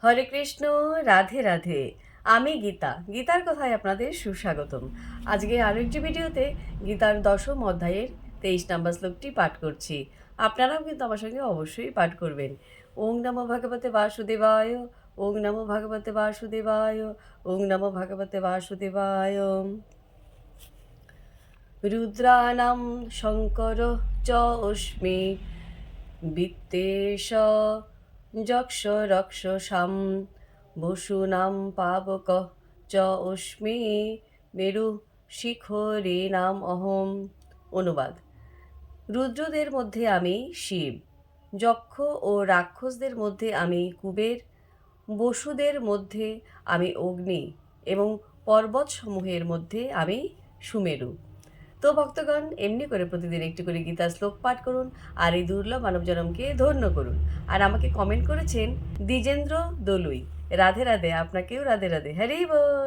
হরে কৃষ্ণ, রাধে রাধে। আমি গীতার কথায় আপনাদের সুস্বাগতম। আজকে আরেকটি ভিডিওতে গীতার 10ম অধ্যায়ের 23 নম্বর শ্লোকটি পাঠ করছি। আপনারাও কিন্তু আমার সঙ্গে অবশ্যই পাঠ করবেন। ওং নমো ভগবতে বাসুদেবায়, ওং নমো ভগবতে বাসুদেবায়, ওং নমো ভগবতে বাসুদেবায়। রুদ্রাণাম শঙ্কর চ অস্মি, বিত্তেশ যক্ষ রক্ষসাম, বসূনাম পাবক চ অস্মি, মেরু শিখরে নাম অহম। অনুবাদ: রুদ্রদের মধ্যে আমি শিব, যক্ষ ও রাক্ষসদের মধ্যে আমি কুবের, বসুদের মধ্যে আমি অগ্নি এবং পর্বতসমূহের মধ্যে আমি সুমেরু। তো ভক্তগণ, এমনি করে প্রতিদিন একটি করে গীতার শ্লোক পাঠ করুন আর এই দুর্লভ মানবজনমকে ধন্য করুন। আর আমাকে কমেন্ট করেছেন দ্বিজেন্দ্র দলুই। রাধে রাধে, আপনাকেও রাধে রাধে। হরি বল।